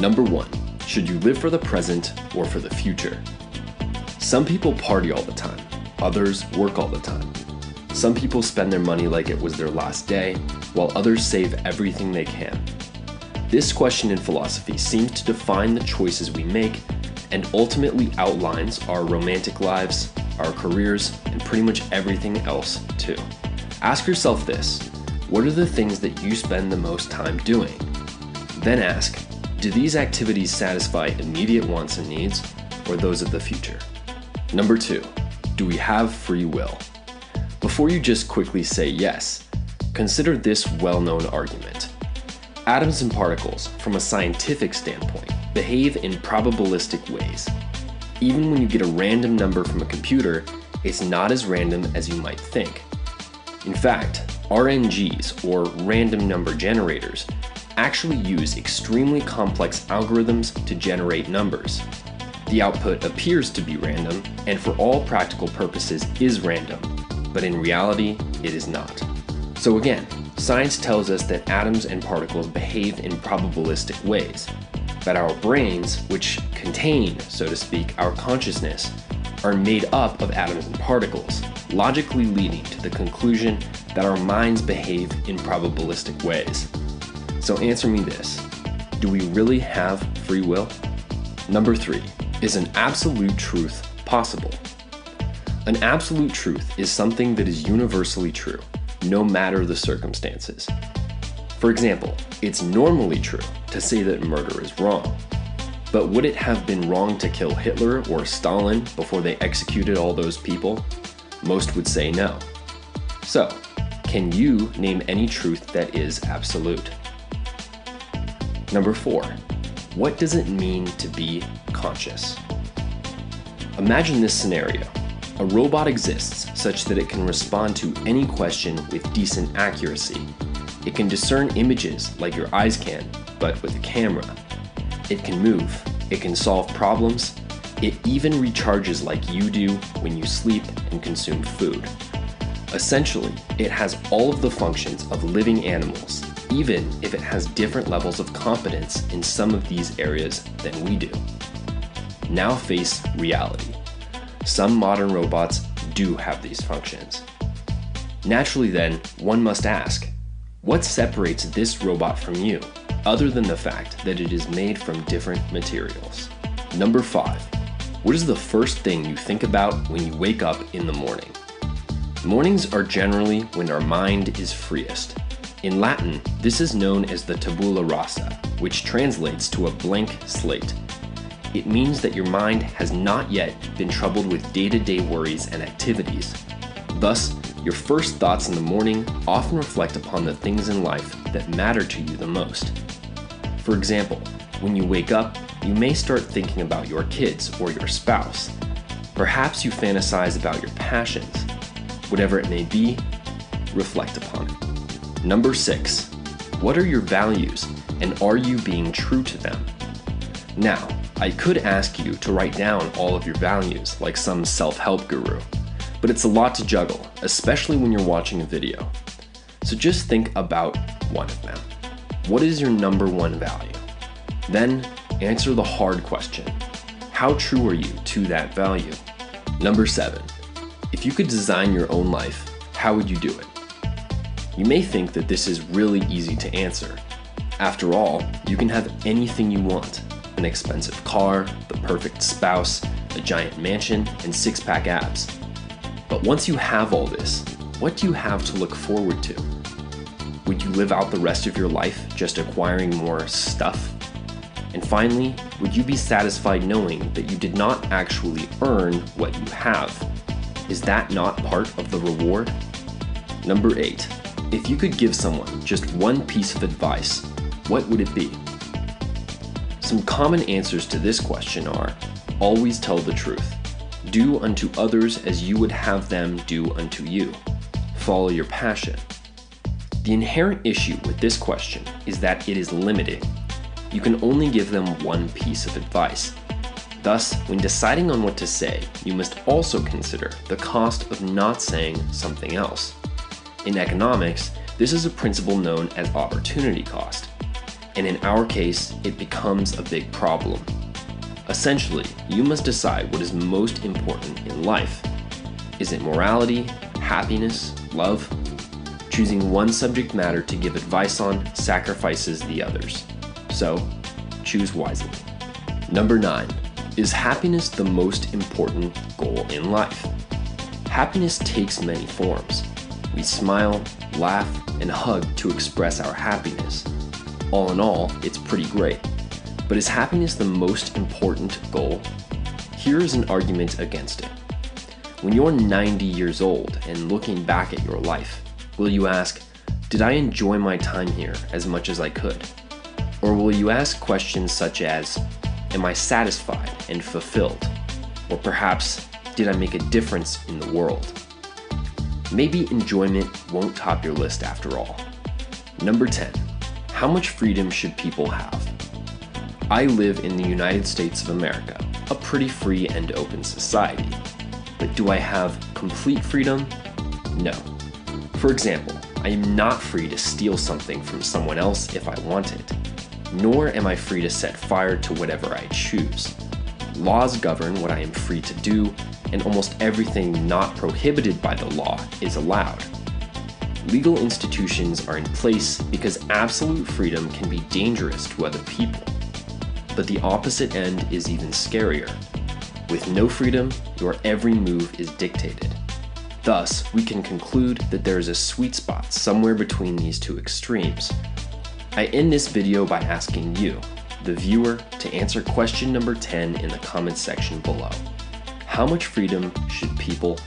Number 1, should you live for the present or for the future? Some people party all the time, others work all the time. Some people spend their money like it was their last day, while others save everything they can. This question in philosophy seems to define the choices we make and ultimately outlines our romantic lives, our careers, and pretty much everything else too. Ask yourself this: what are the things that you spend the most time doing? Then ask, do these activities satisfy immediate wants and needs, or those of the future? Number 2, do we have free will? Before you just quickly say yes, consider this well-known argument. Atoms and particles, from a scientific standpoint, behave in probabilistic ways. Even when you get a random number from a computer, it's not as random as you might think. In fact, RNGs, or random number generators, actually use extremely complex algorithms to generate numbers. The output appears to be random, and for all practical purposes is random, but in reality, it is not. So again, science tells us that atoms and particles behave in probabilistic ways, but our brains, which contain, so to speak, our consciousness, are made up of atoms and particles, logically leading to the conclusion that our minds behave in probabilistic ways. So answer me this: do we really have free will? Number 3, is an absolute truth possible? An absolute truth is something that is universally true, no matter the circumstances. For example, it's normally true to say that murder is wrong. But would it have been wrong to kill Hitler or Stalin before they executed all those people? Most would say no. So, can you name any truth that is absolute? Number 4, what does it mean to be conscious? Imagine this scenario. A robot exists such that it can respond to any question with decent accuracy. It can discern images like your eyes can, but with a camera. It can move, it can solve problems, it even recharges like you do when you sleep and consume food. Essentially, it has all of the functions of living animals, even if it has different levels of competence in some of these areas than we do. Now face reality. Some modern robots do have these functions. Naturally then, one must ask, what separates this robot from you, other than the fact that it is made from different materials? Number 5, what is the first thing you think about when you wake up in the morning? Mornings are generally when our mind is freest. In Latin, this is known as the tabula rasa, which translates to a blank slate. It means that your mind has not yet been troubled with day-to-day worries and activities. Thus, your first thoughts in the morning often reflect upon the things in life that matter to you the most. For example, when you wake up, you may start thinking about your kids or your spouse. Perhaps you fantasize about your passions. Whatever it may be, reflect upon it. Number 6, what are your values, and are you being true to them? Now, I could ask you to write down all of your values like some self-help guru, but it's a lot to juggle, especially when you're watching a video. So just think about one of them. What is your number 1 value? Then answer the hard question. How true are you to that value? Number 7, if you could design your own life, how would you do it? You may think that this is really easy to answer. After all, you can have anything you want: an expensive car, the perfect spouse, a giant mansion, and 6-pack abs. But once you have all this, what do you have to look forward to? Would you live out the rest of your life just acquiring more stuff? And finally, would you be satisfied knowing that you did not actually earn what you have? Is that not part of the reward? Number 8, if you could give someone just one piece of advice, what would it be? Some common answers to this question are: always tell the truth. Do unto others as you would have them do unto you. Follow your passion. The inherent issue with this question is that it is limiting. You can only give them one piece of advice. Thus, when deciding on what to say, you must also consider the cost of not saying something else. In economics, this is a principle known as opportunity cost. And in our case, it becomes a big problem. Essentially, you must decide what is most important in life. Is it morality, happiness, love? Choosing one subject matter to give advice on sacrifices the others. So, choose wisely. Number 9. Is happiness the most important goal in life? Happiness takes many forms. We smile, laugh, and hug to express our happiness. All in all, it's pretty great. But is happiness the most important goal? Here is an argument against it. When you're 90 years old and looking back at your life, will you ask, did I enjoy my time here as much as I could? Or will you ask questions such as, am I satisfied and fulfilled? Or perhaps, did I make a difference in the world? Maybe enjoyment won't top your list after all. Number 10. How much freedom should people have? I live in the United States of America, a pretty free and open society. But do I have complete freedom? No. For example, I am not free to steal something from someone else if I want it, nor am I free to set fire to whatever I choose. Laws govern what I am free to do, and almost everything not prohibited by the law is allowed. Legal institutions are in place because absolute freedom can be dangerous to other people. But the opposite end is even scarier. With no freedom, your every move is dictated. Thus, we can conclude that there is a sweet spot somewhere between these two extremes. I end this video by asking you, the viewer, to answer question number 10 in the comments section below. How much freedom should people